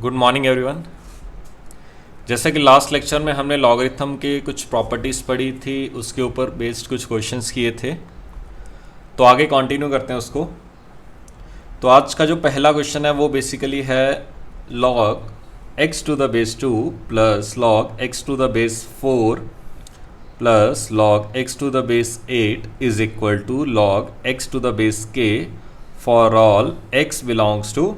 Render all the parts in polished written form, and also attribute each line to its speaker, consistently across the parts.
Speaker 1: Good morning everyone. जैसा कि last lecture में हमने लॉगरिथम के कुछ प्रॉपर्टीज़ पढ़ी थी, उसके ऊपर बेस्ड कुछ क्वेश्चंस किए थे, तो आगे कंटिन्यू करते हैं उसको। तो आज का जो पहला क्वेश्चन है वो बेसिकली है log x to the base 2 plus log x to the base 4 plus log x to the base 8 is equal to log x to the base k for all x belongs to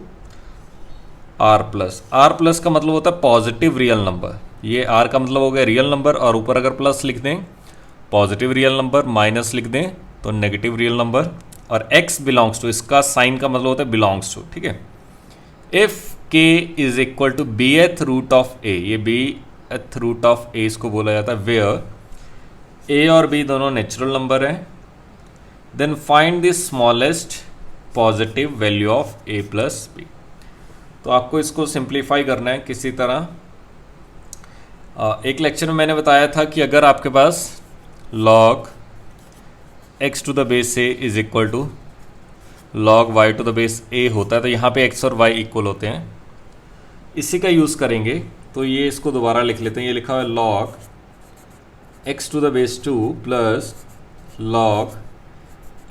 Speaker 1: R plus का मतलब होता है positive real number. ये R का मतलब हो गया real number, और ऊपर अगर प्लस लिख दें पॉजिटिव रियल नंबर, माइनस लिख दें तो नेगेटिव रियल नंबर, और एक्स बिलोंग्स टू, इसका साइन का मतलब होता है बिलोंग्स टू। ठीक है, इफ के इज इक्वल टू बी एथ रूट ऑफ ए, ये बी एथ रूट ऑफ ए इसको बोला जाता है वेयर ए और बी दोनों नेचुरल नंबर हैं, then find the smallest positive value of A plus B. तो आपको इसको सिंप्लीफाई करना है किसी तरह। एक लेक्चर में मैंने बताया था कि अगर आपके पास log x to the base a is equal to log y to the base a होता है, तो यहाँ पे x और y इक्वल होते हैं, इसी का यूज़ करेंगे। तो ये इसको दोबारा लिख लेते हैं। ये लिखा हुआ है log x to the base 2 plus log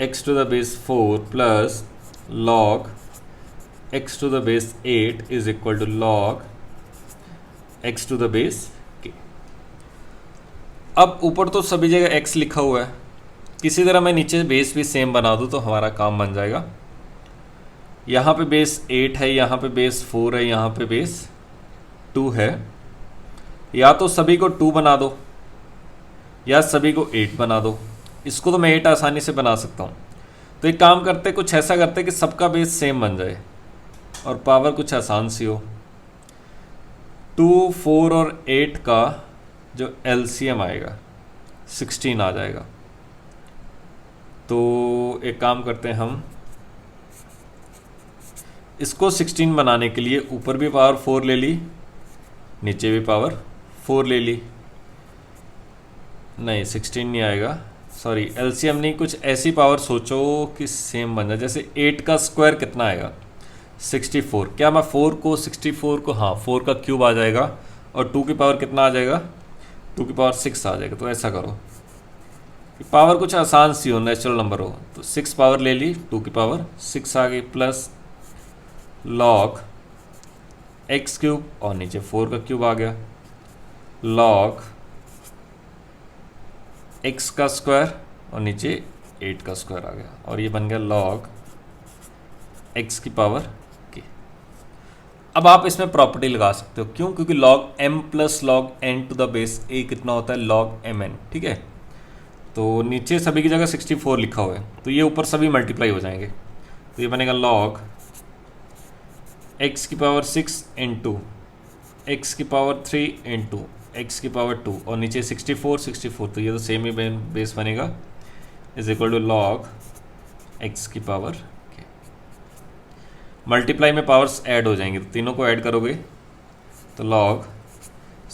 Speaker 1: x to the base 4 plus log x to the base 8 is equal to log x to the base k। अब ऊपर तो सभी जगह x लिखा हुआ है, किसी तरह मैं नीचे बेस भी सेम बना दूं तो हमारा काम बन जाएगा। यहाँ पे बेस 8 है, यहाँ पे बेस 4 है, यहाँ पे बेस 2 है। या तो सभी को 2 बना दो या सभी को 8 बना दो। इसको तो मैं 8 आसानी से बना सकता हूँ। तो एक काम करते, कुछ ऐसा करते कि सबका बेस सेम बन जाए और पावर कुछ आसान सी हो। 2, 4 और 8 का जो एलसीएम आएगा 16 आ जाएगा। तो एक काम करते हैं, हम इसको 16 बनाने के लिए ऊपर भी पावर 4 ले ली, नीचे भी पावर 4 ले ली। नहीं 16 नहीं आएगा, सॉरी एलसीएम नहीं, कुछ ऐसी पावर सोचो कि सेम बन जाए। जैसे 8 का स्क्वायर कितना आएगा 64। क्या मैं 4 को 64 को, हाँ 4 का क्यूब आ जाएगा, और 2 की पावर कितना आ जाएगा, 2 की पावर 6 आ जाएगा। तो ऐसा करो कि पावर कुछ आसान सी हो, नेचुरल नंबर हो। तो 6 पावर ले ली, 2 की पावर 6 आ गई, प्लस log x क्यूब, और नीचे 4 का क्यूब आ गया, log x का स्क्वायर, और नीचे 8 का स्क्वायर आ गया, और ये बन गया log x की पावर k। अब आप इसमें प्रॉपर्टी लगा सकते हो, क्यों? क्योंकि log m plus log n to the base a कितना होता है, log mn। ठीक है, तो नीचे सभी की जगह 64 लिखा हुआ है, तो ये ऊपर सभी मल्टीप्लाई हो जाएंगे। तो ये बनेगा log x की पावर 6 इंटू x की पावर 3 इंटू x की पावर 2, और नीचे 64, तो ये तो सेम ही बेस बनेगा, is equal to log x की पावर k। मल्टीप्लाई में पावर्स ऐड हो जाएंगे, तो तीनों को ऐड करोगे तो log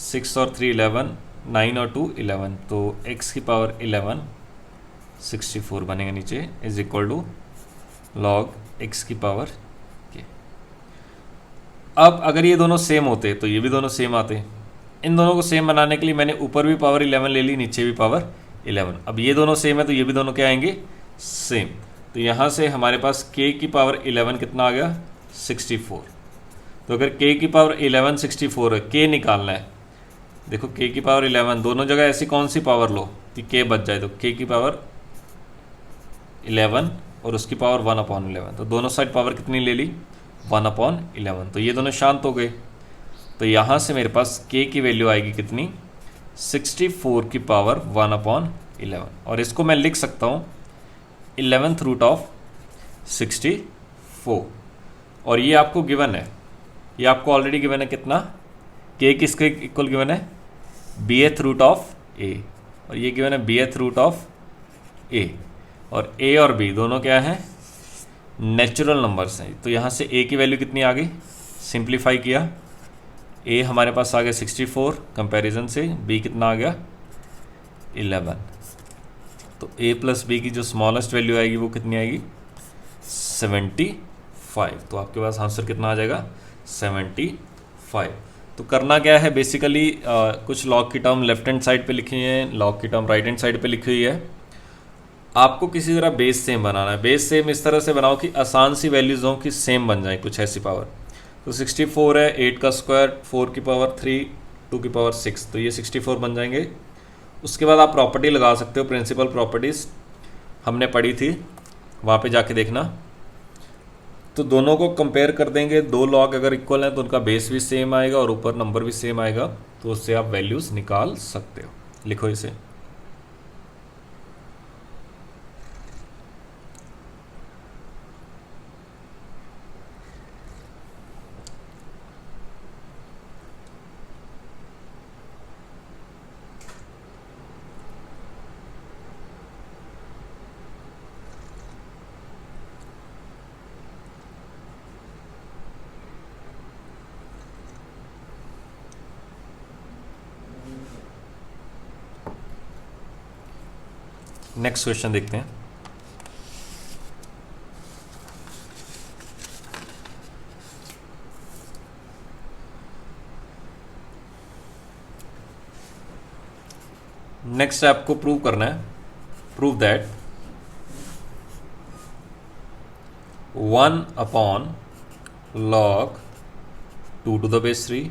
Speaker 1: 6 और 3 11, 9 और 2 11, तो x की पावर 11 64 बनेगा नीचे, is equal to log x की पावर k। अब अगर ये दोनों सेम होते तो ये भी दोनों सेम आते। इन दोनों को सेम बनाने के लिए मैंने ऊपर भी पावर 11 ले ली, नीचे भी पावर 11। अब ये दोनों सेम है तो ये भी दोनों क्या आएंगे, सेम। तो यहाँ से हमारे पास k की पावर 11 कितना आ गया, 64। तो अगर k की पावर 11 64 है, k निकालना है। देखो k की पावर 11, दोनों जगह ऐसी कौन सी पावर लो कि k बच जाए, तो k की पावर 11 और उसकी पावर 1/11, तो दोनों साइड पावर कितनी ले ली, 1/11। तो ये दोनों शांत हो गए। तो यहाँ से मेरे पास k की वैल्यू आएगी कितनी, 64 की पावर 1/11, और इसको मैं लिख सकता हूँ 11th रूट ऑफ 64। और ये आपको गिवन है, ये आपको ऑलरेडी गिवन है कितना, k किसके इक्वल गिवन है, bth रूट ऑफ a, और ये गिवन है bth रूट ऑफ a, और a और b दोनों क्या हैं, नेचुरल नंबर्स हैं। तो यहाँ से a की वैल्यू कितनी आ गई, सिंप्लीफाई किया, a हमारे पास आ गया 64 कंपैरिजन से, b कितना आ गया 11। तो a प्लस b की जो स्मॉलेस्ट वैल्यू आएगी वो कितनी आएगी, 75। तो आपके पास आंसर कितना आ जाएगा, 75 5। तो करना क्या है बेसिकली, कुछ लॉग की टर्म लेफ्ट हैंड साइड पे लिखी हुई है, लॉग की टर्म राइट हैंड साइड पे लिखी हुई है। आपको किसी तरह बेस सेम बनाना है। बेस सेम इस तरह से बनाओ कि आसान सी वैल्यूज हो कि सेम बन जाए, कुछ ऐसी पावर। तो 64 है, 8 का स्क्वायर, 4 की पावर 3, 2 की पावर 6, तो ये 64 बन जाएंगे। उसके बाद आप प्रॉपर्टी लगा सकते हो, प्रिंसिपल प्रॉपर्टीज़ हमने पढ़ी थी, वहाँ पे जाके देखना। तो दोनों को कंपेयर कर देंगे, दो लॉग अगर इक्वल हैं तो उनका बेस भी सेम आएगा और ऊपर नंबर भी सेम आएगा, तो उससे आप वैल्यूज़ निकाल सकते हो। लिखो इसे। नेक्स्ट क्वेश्चन देखते हैं। नेक्स्ट आपको प्रूव करना है, prove that 1 upon log 2 to the base 3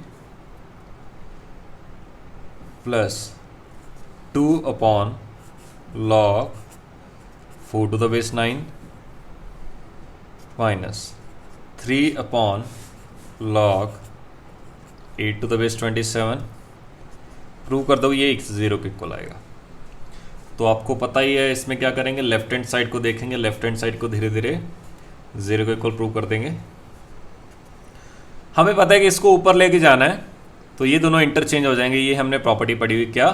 Speaker 1: plus 2 upon log 4 to the base 9 minus 3 upon log 8 to the base 27। Prove कर दो ये 0 के इक्वल आएगा। तो आपको पता ही है इसमें क्या करेंगे, लेफ्ट हैंड साइड को देखेंगे, लेफ्ट हैंड साइड को धीरे धीरे 0 के इक्वल प्रूव कर देंगे। हमें पता है कि इसको ऊपर लेके जाना है, तो ये दोनों इंटरचेंज हो जाएंगे। ये हमने प्रॉपर्टी पढ़ी हुई क्या,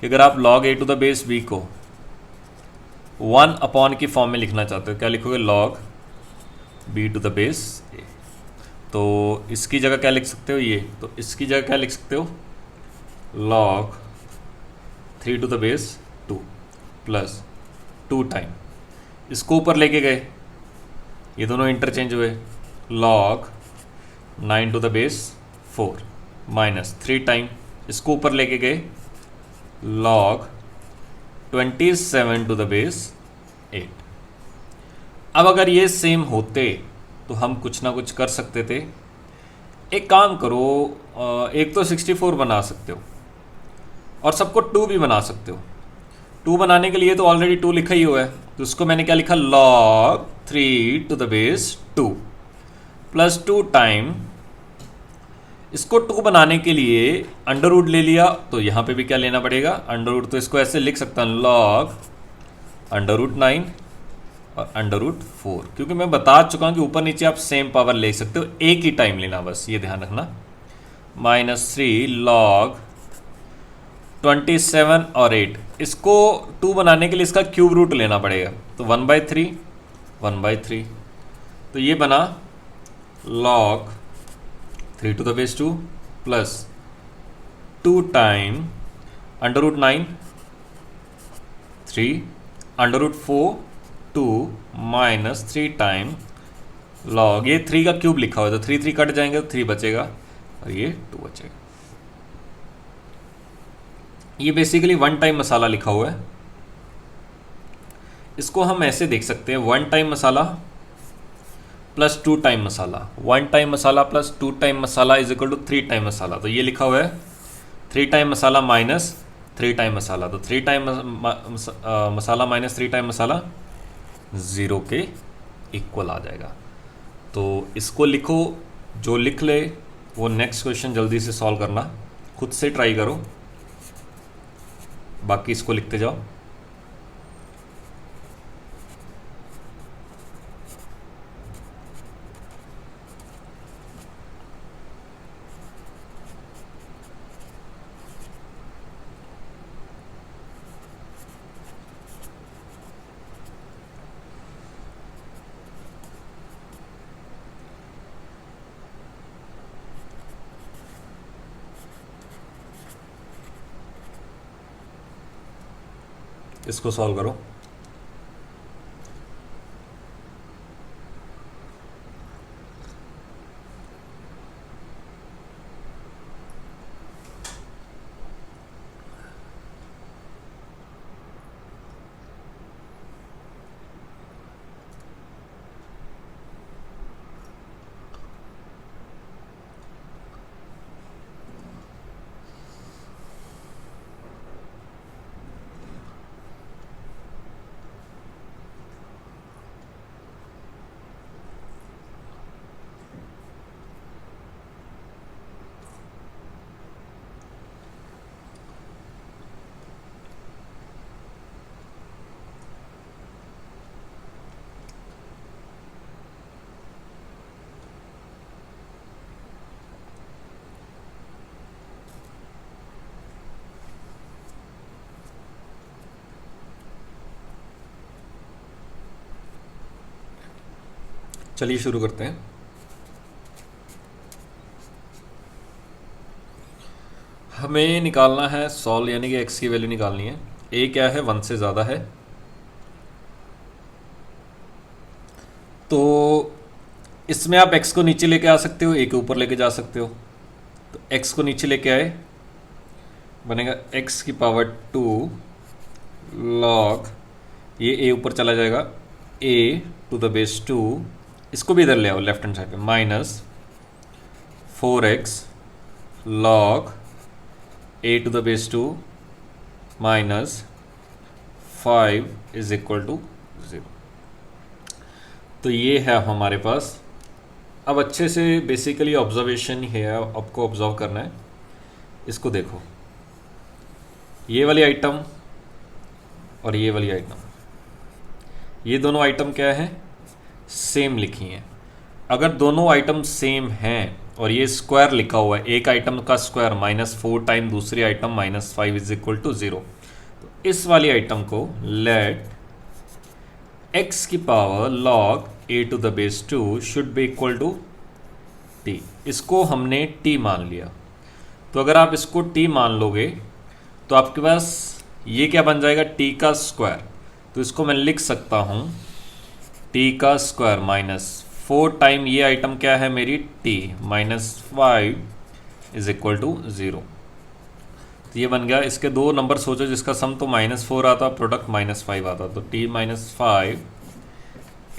Speaker 1: कि अगर आप log a to the base b को 1 अपॉन की फॉर्म में लिखना चाहते हो, क्या लिखोगे, log b to the base a। तो इसकी जगह क्या लिख सकते हो, ये, तो इसकी जगह क्या लिख सकते हो, log 3 to the base 2 plus 2 time, इसको ऊपर लेके गए, ये दोनों इंटरचेंज हुए, log 9 to the base 4 minus 3 time, इसको ऊपर लेके गए, log 27 to the base 8। अब अगर ये सेम होते तो हम कुछ ना कुछ कर सकते थे। एक काम करो, एक तो 64 बना सकते हो और सबको 2 भी बना सकते हो। 2 बनाने के लिए तो ऑलरेडी 2 लिखा ही हुआ है, तो उसको मैंने क्या लिखा, log 3 to the base 2 plus 2 time, इसको 2 बनाने के लिए अंडर रूट ले लिया, तो यहाँ पे भी क्या लेना पड़ेगा, अंडर रूट। तो इसको ऐसे लिख सकता हूँ, log अंडर रूट 9 और अंडर रूट 4, क्योंकि मैं बता चुका हूँ कि ऊपर नीचे आप सेम पावर ले सकते हो, एक ही टाइम लेना, बस ये ध्यान रखना। माइनस 3 log 27 और 8, इसको 2 बनाने के लिए इसका क्यूब रूट लेना पड़ेगा, तो 1/3 1/3, तो ये बना log 3 to the base 2 plus 2 time under root 9 3 under root 4 2 minus 3 time log, ये 3 का क्यूब लिखा हुआ है, तो 3 3 कट जाएंगे तो 3 बचेगा और ये 2 बचेगा। ये बेसिकली 1 टाइम मसाला लिखा हुआ है। इसको हम ऐसे देख सकते हैं, 1 time masala plus 2 time masala, 1 time masala plus 2 time masala is equal to 3 time masala. तो ये लिखा हुआ है 3 time masala minus 3 time masala, तो 3 time masala minus 3 time masala 0 के इक्वल आ जाएगा। तो इसको लिखो, जो लिख ले वो नेक्स्ट क्वेश्चन जल्दी से सॉल्व करना, खुद से ट्राई करो, बाकी इसको लिखते जाओ। इसको सॉल्व करो। चलिए शुरू करते हैं। हमें निकालना है सॉल्व, यानी कि x की वैल्यू निकालनी है। a क्या है, 1 से ज़्यादा है, तो इसमें आप x को नीचे लेके आ सकते हो, a के ऊपर लेके जा सकते हो। तो x को नीचे लेके आए, बनेगा x की पावर 2 log, ये a ऊपर चला जाएगा, a टू द बेस 2, इसको भी इधर ले आओ लेफ्ट हैंड साइड पे, minus 4x log a to the base 2 minus 5 is equal to 0। तो ये है हमारे पास। अब अच्छे से बेसिकली ऑब्जर्वेशन ही है, आपको ऑब्जर्व करना है। इसको देखो, ये वाली आइटम और ये वाली आइटम, ये दोनों आइटम क्या है, सेम लिखी हैं। अगर दोनों आइटम सेम हैं और ये स्क्वायर लिखा हुआ है, एक आइटम का स्क्वायर -4 टाइम दूसरी आइटम -5 इज इक्वल टू 0, तो इस वाली आइटम को लेट x की power log a to the base 2 should be equal to t। इसको हमने t मान लिया। तो अगर आप इसको t मान लोगे तो आपके पास ये क्या बन जाएगा, t का स्क्वायर। तो इसको मैं लिख सकता हूँ t का स्क्वायर -4 टाइम ये आइटम क्या है मेरी t -5 इज इक्वल टू 0। तो ये बन गया। इसके दो नंबर सोचो जिसका सम तो -4 आता, प्रोडक्ट -5 आता, तो t -5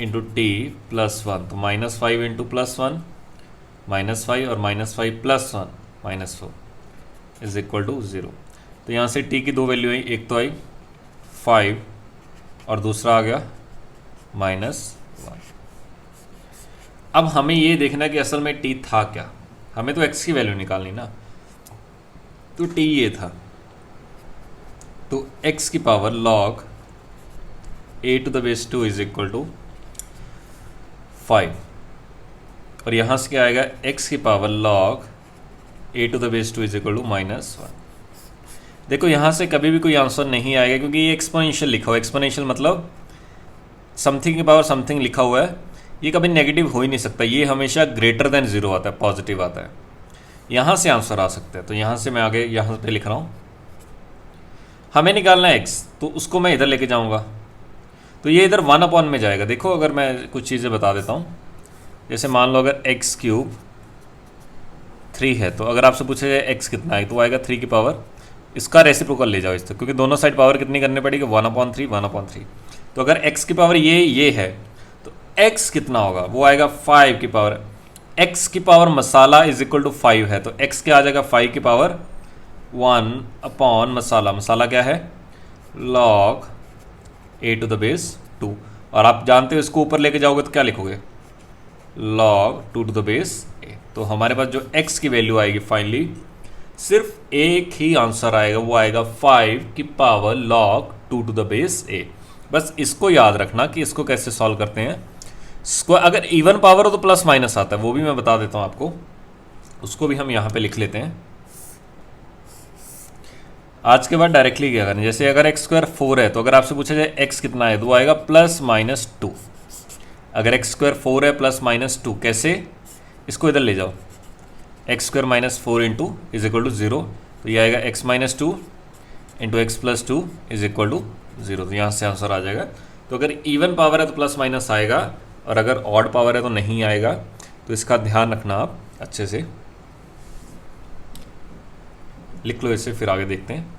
Speaker 1: इंटू टी +1, तो -5 इंटू +1 -5 और -5 +1 -4 इज इक्वल टू 0। तो यहाँ से t की दो वैल्यू आई, एक तो आई 5 और दूसरा आ गया -1। अब हमें ये देखना कि असल में t था क्या, हमें तो x की वैल्यू निकालनी ना। तो t ये था, तो x की power log a to the base 2 is equal to 5, और यहाँ से क्या आएगा, x की power log a to the base 2 is equal to -1। देखो यहाँ से कभी भी कोई आंसर नहीं आएगा क्योंकि ये एक्सपोनेंशियल लिखा हुआ है। एक्सपोनेंशियल मतलब समथिंग की पावर समथिंग लिखा हुआ है, ये कभी नेगेटिव हो ही नहीं सकता, ये हमेशा ग्रेटर देन 0 आता है, पॉजिटिव आता है। यहाँ से आंसर आ सकता है, तो यहाँ से मैं आगे यहाँ पे लिख रहा हूँ, हमें निकालना है x, तो उसको मैं इधर लेके जाऊँगा, तो ये इधर 1/, में जाएगा। देखो अगर मैं कुछ चीज़ें बता देता हूँ, जैसे मान लो अगर x³ 3 है, तो अगर आपसे पूछा जाए x कितना है, तो आएगा 3 की पावर, इसका रेसिप्रोकल ले जाओ इस तक, क्योंकि दोनों साइड पावर कितनी करनी पड़ेगी, 1/3 1/3। तो अगर x की पावर ये है, तो x कितना होगा, वो आएगा 5 की पावर। x की पावर मसाला इज इक्वल टू 5 है, तो x क्या आ जाएगा, 5 की पावर 1/ मसाला। मसाला क्या है, log a to the base 2, और आप जानते हो इसको ऊपर लेके जाओगे तो क्या लिखोगे, log 2 to the base a। तो हमारे पास जो x की वैल्यू आएगी फाइनली, सिर्फ एक ही आंसर आएगा, वो आएगा 5 की power log 2 to the base a। बस इसको याद रखना कि इसको कैसे सॉल्व करते हैं। स्क्वायर अगर इवन पावर हो तो प्लस माइनस आता है, वो भी मैं बता देता हूँ आपको, उसको भी हम यहाँ पे लिख लेते हैं। आज के बाद डायरेक्टली क्या करें, जैसे अगर x² 4 है, तो अगर आपसे पूछा जाए x कितना है, तो वो आएगा +-2। अगर x² 4 है +-2 कैसे, इसको इधर ले जाओ, x² -4 into is equal to 0, तो ये आएगा x-2 into x+2 is equal to 0। तो यहाँ से आंसर आ जाएगा। तो अगर इवन पावर है तो प्लस माइनस आएगा, और अगर ऑड पावर है तो नहीं आएगा, तो इसका ध्यान रखना आप अच्छे से। लिख लो इसे, फिर आगे देखते हैं।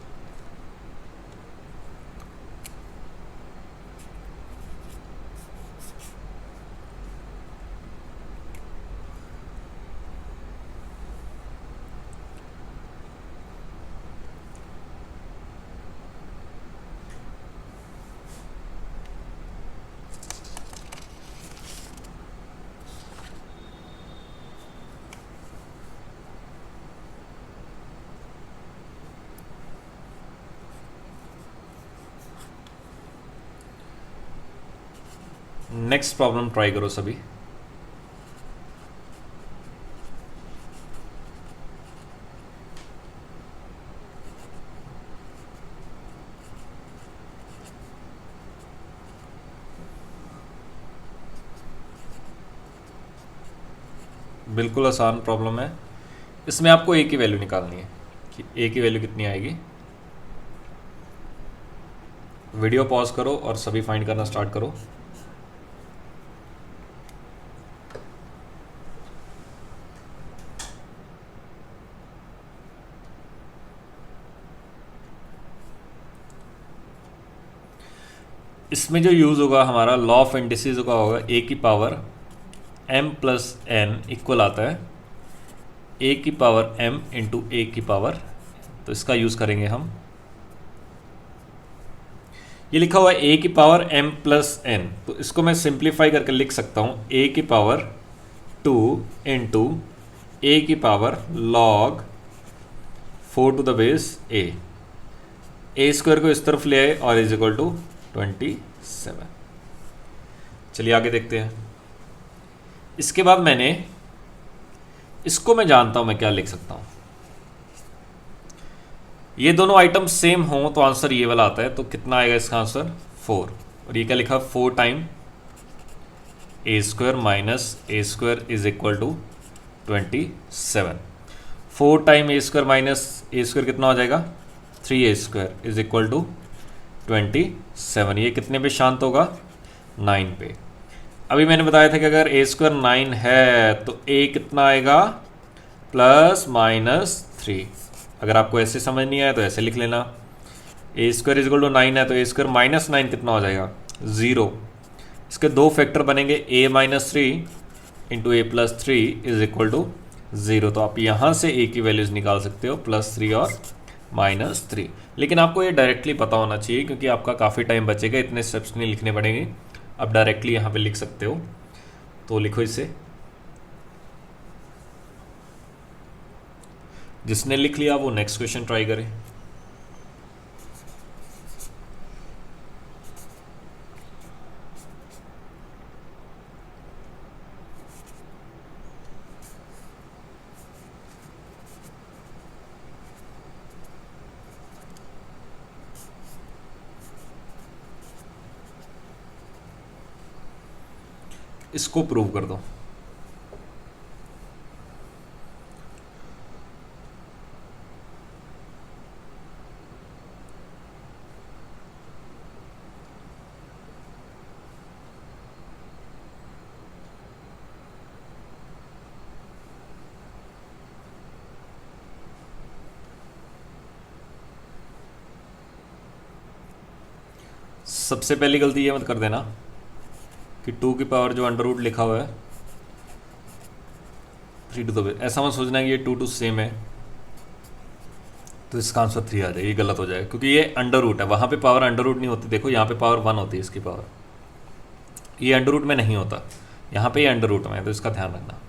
Speaker 1: नेक्स्ट प्रॉब्लम ट्राई करो सभी। बिल्कुल आसान प्रॉब्लम है। इसमें आपको ए की वैल्यू निकालनी है कि ए की वैल्यू कितनी आएगी। वीडियो पॉज करो और सभी फाइंड करना स्टार्ट करो। इसमें जो यूज़ होगा हमारा लॉ ऑफ इंडिसेस का होगा ए की power m plus N equal आता है ए की पावर m इंटू ए की पावर। तो इसका यूज़ करेंगे हम। ये लिखा हुआ है ए की पावर m प्लस एन, तो इसको मैं सिंप्लीफाई करके लिख सकता हूँ ए की पावर 2 इंटू ए की power log 4 to the base A square को इस तरफ ले आए और इज इक्वल टू 27। चलिए आगे देखते हैं। इसके बाद इसको मैं जानता हूं मैं क्या लिख सकता हूं। ये दोनों आइटम सेम हो तो आंसर ये वाला आता है, तो कितना आएगा इसका आंसर 4। और ये क्या लिखा 4 time A square minus A square is equal to 27। 4 time A square minus A square कितना हो जाएगा 3a square is equal to 27। ये कितने पे शांत होगा 9 पे। अभी मैंने बताया था कि अगर ए स्क्वायर 9 है तो ए कितना आएगा प्लस माइनस 3। अगर आपको ऐसे समझ नहीं आया तो ऐसे लिख लेना। ए स्क्वायर इज इक्वल टू 9 है तो ए स्क्वायर माइनस 9 कितना हो जाएगा 0। इसके दो फैक्टर बनेंगे a minus 3 into a plus 3 is equal to 0। तो आप यहाँ से ए की वैल्यूज निकाल सकते हो +3 और -3। लेकिन आपको ये डायरेक्टली पता होना चाहिए क्योंकि आपका काफ़ी टाइम बचेगा, इतने स्टेप्स नहीं लिखने पड़ेंगे। आप डायरेक्टली यहाँ पे लिख सकते हो, तो लिखो इसे। जिसने लिख लिया वो नेक्स्ट क्वेश्चन ट्राई करे। इसको प्रूव कर दो। सबसे पहली गलती ये मत कर देना कि 2 की पावर जो अंडर रूट लिखा हुआ है 3 टू द बेस, ऐसा मत सोचना कि ये 2 टू सेम है तो इसका आंसर 3 आ जाए। ये गलत हो जाएगा क्योंकि ये अंडर रूट है, वहाँ पे पावर अंडर रूट नहीं होती। देखो यहाँ पे पावर 1 होती है इसकी पावर, ये अंडर रूट में नहीं होता, यहाँ पे ये अंडर रूट में है, तो इसका ध्यान रखना।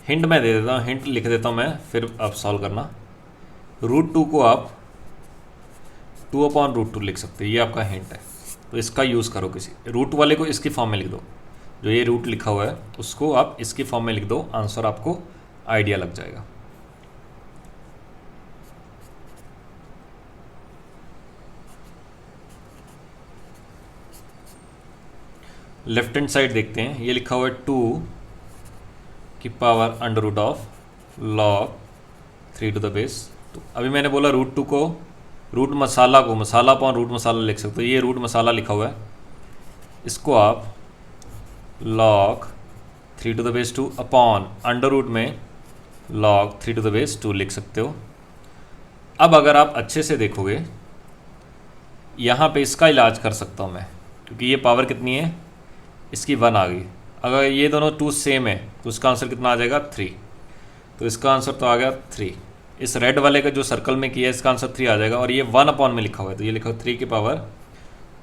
Speaker 1: हिंट मैं दे देता हूँ, हिंट लिख देता हूँ मैं, फिर आप सॉल्व करना। √2 को आप 2/√2 लिख सकते हैं, ये आपका हिंट है। तो इसका यूज़ करो, किसी रूट वाले को इसकी फॉर्म में लिख दो, जो ये रूट लिखा हुआ है उसको आप इसकी फॉर्म में लिख दो, आंसर आपको आइडिया लग जाएगा। लेफ्ट हैंड साइड देखते हैं, ये लिखा हुआ है 2 की power √of log 3 to the base 2। अभी मैंने बोला √2 को रूट मसाला को मसाला अपॉन रूट मसाला लिख सकते हो। ये रूट मसाला लिखा हुआ है, इसको आप log 3 to the base 2 upon under root में log 3 टू द बेस 2 लिख सकते हो। अब अगर आप अच्छे से देखोगे यहाँ पे इसका इलाज कर सकता हूँ मैं, क्योंकि ये पावर कितनी है इसकी 1 आ गई। अगर ये दोनों 2 सेम है तो इसका आंसर कितना आ जाएगा 3। तो इसका आंसर तो आ गया 3। इस रेड वाले का जो सर्कल में किया है इसका आंसर 3 आ जाएगा। और ये 1 अपॉन में लिखा हुआ है, तो ये लिखा हुआ 3 की power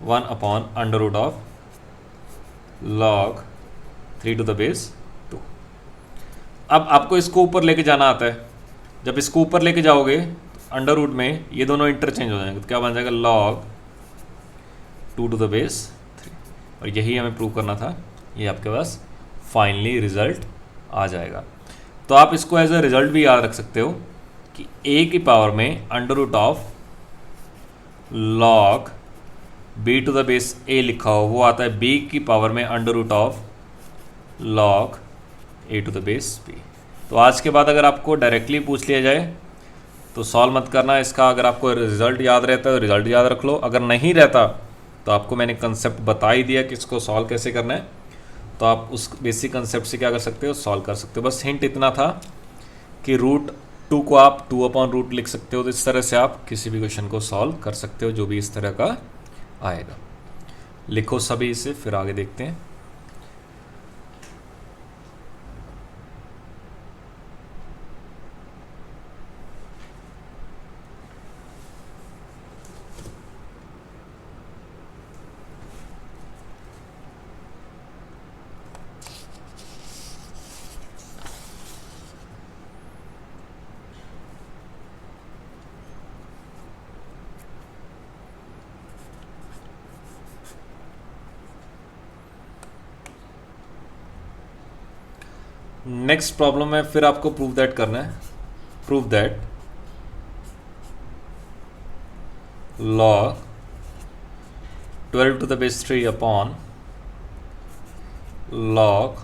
Speaker 1: 1 upon under root of log 3 to the base 2। अब आपको इसको ऊपर लेके जाना आता है। जब इसको ऊपर लेके जाओगे अंडर रूट में ये दोनों इंटरचेंज हो जाएंगे, तो क्या बन जाएगा log 2 टू द बेस 3। और यही हमें प्रूव करना था। ये आपके पास फाइनली रिजल्ट आ जाएगा। तो आप इसको एज अ रिजल्ट भी याद रख सकते हो कि a की पावर में under root of log b to the base a लिखा हो, वो आता है b की पावर में under root of log a to the base b। तो आज के बाद अगर आपको डायरेक्टली पूछ लिया जाए तो सॉल्व मत करना इसका। अगर आपको रिजल्ट याद रहता है तो रिजल्ट याद रख लो, अगर नहीं रहता तो आपको मैंने कंसेप्ट बता ही दिया कि इसको सॉल्व कैसे करना है, तो आप उस बेसिक कंसेप्ट से क्या कर सकते हो, सॉल्व कर सकते हो। बस हिंट इतना था कि √2 को आप 2/रूट लिख सकते हो, तो इस तरह से आप किसी भी क्वेश्चन को सॉल्व कर सकते हो जो भी इस तरह का आएगा। लिखो सभी इसे, फिर आगे देखते हैं। नेक्स्ट प्रॉब्लम में फिर आपको प्रूव दैट करना है। Prove that log 12 to the base 3 upon log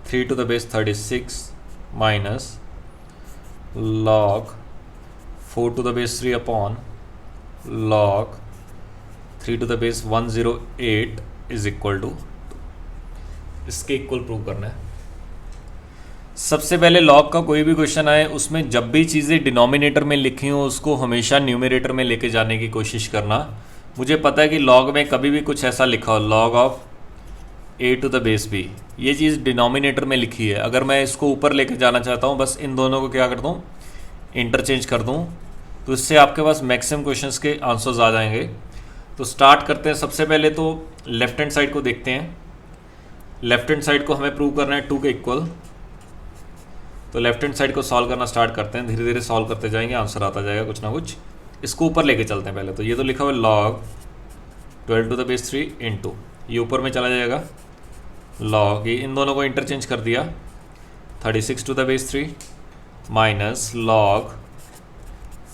Speaker 1: 3 to the base 36 minus log 4 to the base 3 upon log 3 to the base 108 is equal to, इसके इक्वल प्रूव करना है। सबसे पहले लॉग का कोई भी क्वेश्चन आए उसमें जब भी चीज़ें डिनोमिनेटर में लिखी हो उसको हमेशा न्यूमरेटर में लेके जाने की कोशिश करना। मुझे पता है कि लॉग में कभी भी कुछ ऐसा लिखा हो log of a to the base b, ये चीज़ डिनोमिनेटर में लिखी है, अगर मैं इसको ऊपर लेके जाना चाहता हूँ बस इन दोनों को क्या कर दूँ, इंटरचेंज कर दूँ, तो इससे आपके पास मैक्सिमम क्वेश्चंस के आंसर्स आ जाएंगे। तो स्टार्ट करते हैं। सबसे पहले तो लेफ्ट हैंड साइड को देखते हैं। लेफ्ट हैंड साइड को हमें प्रूव करना है 2 के इक्वल, तो लेफ्ट हैंड साइड को सॉल्व करना स्टार्ट करते हैं। धीरे धीरे सॉल्व करते जाएंगे, आंसर आता जाएगा कुछ ना कुछ। इसको ऊपर लेके चलते हैं पहले। तो ये तो लिखा हुआ है log 12 to the base 3 into, ये ऊपर में चला जाएगा log, ये इन दोनों को इंटरचेंज कर दिया 36 to the base 3 minus log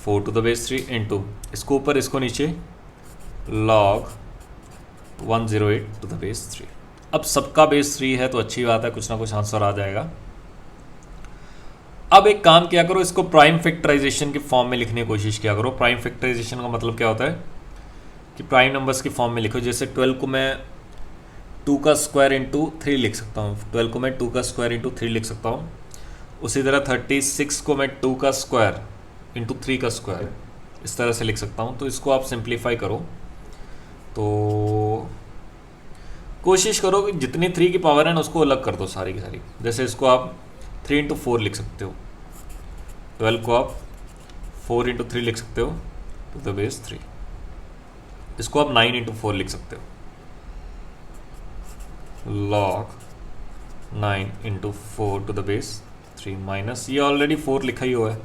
Speaker 1: 4 to the base 3 into, इसको ऊपर इसको नीचे log 108 to the base 3। अब सबका बेस 3 है तो अच्छी बात है, कुछ ना कुछ आंसर आ जाएगा। अब एक काम किया करो, इसको प्राइम फैक्टराइजेशन के फॉर्म में लिखने की कोशिश किया करो। प्राइम फैक्टराइजेशन का मतलब क्या होता है कि प्राइम नंबर्स के फॉर्म में लिखो। जैसे 12 को मैं 2 का स्क्वायर इंटू 3 लिख सकता हूँ, 12 को मैं 2 का स्क्वायर इंटू 3 लिख सकता हूँ। उसी तरह 36 को मैं 2 का स्क्वायर इंटू 3 का स्क्वायर इस तरह से लिख सकता हूँ। तो इसको आप सिंप्लीफाई करो, तो कोशिश करो कि जितनी 3 की पावर है ना उसको अलग कर दो सारी की सारी। जैसे इसको आप 3 इंटू 4 लिख सकते हो, 12 को आप 4 इंटू 3 लिख सकते हो टू द बेस 3। इसको आप 9 इंटू 4 लिख सकते हो, log 9 into 4 to the base 3 minus, ये ऑलरेडी 4 लिखा ही हुआ है।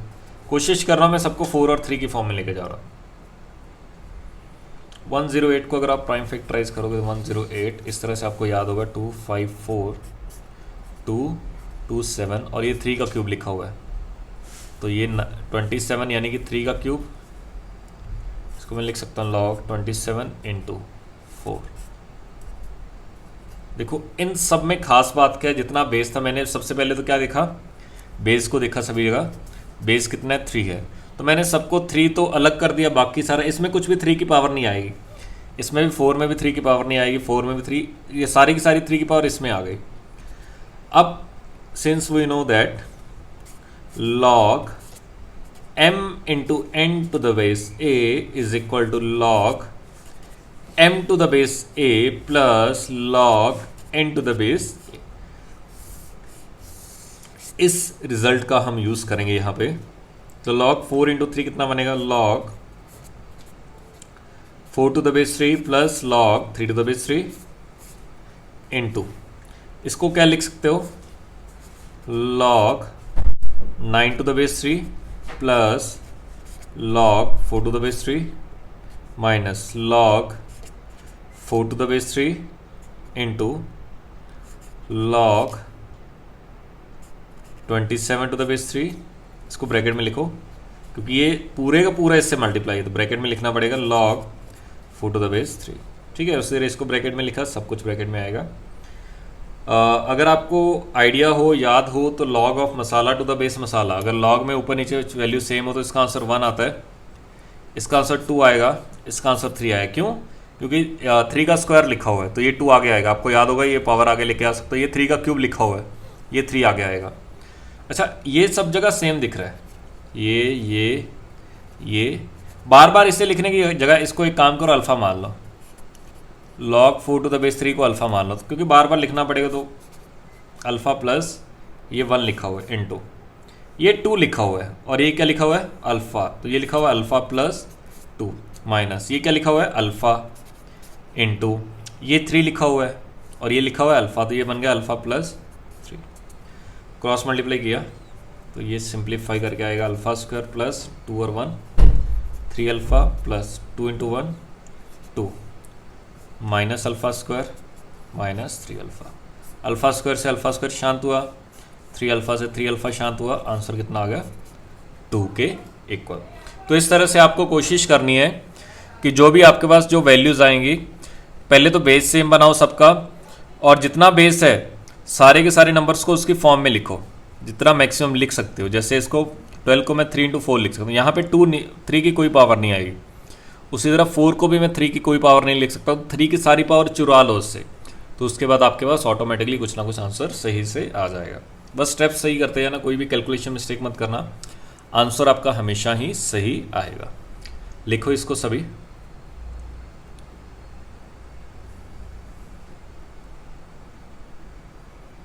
Speaker 1: कोशिश कर रहा हूँ मैं सबको 4 और 3 की फॉर्म में लेके जा रहा हूँ। 108 को अगर आप प्राइम फैक्टराइज करोगे 108 इस तरह से आपको याद होगा 254 227 और ये 3 का क्यूब लिखा हुआ है, तो ये 27 यानी कि 3 का क्यूब। इसको मैं लिख सकता हूँ log 27 इंटू 4। देखो इन सब में खास बात क्या है, जितना बेस था मैंने सबसे पहले तो क्या देखा, बेस को देखा सभी जगह, बेस कितना है 3 है, तो मैंने सबको 3 तो अलग कर दिया, बाकी सारा इसमें कुछ भी 3 की पावर नहीं आएगी, इसमें भी 4 में भी 3 की पावर नहीं आएगी, 4 में भी 3, ये सारी की सारी 3 की पावर इसमें आ गई। अब since we know that log m into n to the base a is equal to log m to the base a plus log n to the base a, इस रिजल्ट का हम यूज करेंगे यहाँ पे। तो log 4 इंटू 3 कितना बनेगा, log 4 to the base 3 plus log 3 to the base 3 into, इसको क्या लिख सकते हो, log 9 to the base 3 plus log 4 to the base 3 minus log 4 to the base 3 into log 27 to the base 3, इसको bracket में लिखो क्योंकि ये पूरे का पूरा इससे मल्टीप्लाई है, तो ब्रैकेट में लिखना पड़ेगा log 4 टू द बेस 3। ठीक है, उसी तरह इसको ब्रैकेट में लिखा, सब कुछ ब्रैकेट में आएगा। अगर आपको आइडिया हो, याद हो, तो log of masala to the base masala, अगर लॉग में ऊपर नीचे वैल्यू सेम हो तो इसका आंसर 1 आता है, इसका आंसर 2 आएगा, इसका आंसर 3 आएगा। क्यों? क्योंकि 3 का स्क्वायर लिखा हुआ है तो ये 2 आगे आएगा। आपको याद होगा ये पावर आगे लेके आ सकते हो, ये 3 का क्यूब लिखा हुआ है, ये 3 आगे आएगा। अच्छा, ये सब जगह सेम दिख रहा है, ये बार बार इसे लिखने की जगह इसको एक काम करो, अल्फ़ा मान लो, log 4 टू द बेस 3 को अल्फ़ा मान लो, क्योंकि बार बार लिखना पड़ेगा तो अल्फ़ा प्लस ये 1 लिखा हुआ है इनटू ये 2 लिखा हुआ है, और ये क्या लिखा हुआ है? अल्फ़ा, तो ये लिखा हुआ है अल्फ़ा प्लस 2 माइनस ये क्या लिखा हुआ है? अल्फ़ा इनटू ये 3 लिखा हुआ है, और ये लिखा हुआ है अल्फ़ा, तो ये बन गया अल्फ़ा प्लस 3। क्रॉस मल्टीप्लाई किया तो ये सिंप्लीफाई करके आएगा अल्फ़ा स्क्वायर प्लस 2 और 1, 3 alpha plus 2 into 1 2 minus alpha square minus 3 alpha. Alpha square से अल्फ़ा स्क्वायर शांत हुआ, 3 अल्फ़ा से 3 अल्फ़ा शांत हुआ, आंसर कितना आ गया? 2 के इक्वल। तो इस तरह से आपको कोशिश करनी है कि जो भी आपके पास जो वैल्यूज़ आएंगी, पहले तो बेस सेम बनाओ सबका, और जितना बेस है सारे के सारे नंबर्स को उसकी फॉर्म में लिखो, जितना मैक्सिमम लिख सकते हो। जैसे इसको 12 को मैं 3 इंटू 4 लिख सकता हूँ, यहाँ पे 3 की कोई पावर नहीं आएगी। उसी तरह 4 को भी मैं 3 की कोई पावर नहीं लिख सकता हूँ, 3 की सारी पावर चुरा लो उससे, तो उसके बाद आपके पास ऑटोमेटिकली कुछ ना कुछ आंसर सही से आ जाएगा। बस स्टेप सही करते जाना, कोई भी कैलकुलेशन मिस्टेक मत करना, आंसर आपका हमेशा ही सही आएगा। लिखो इसको सभी।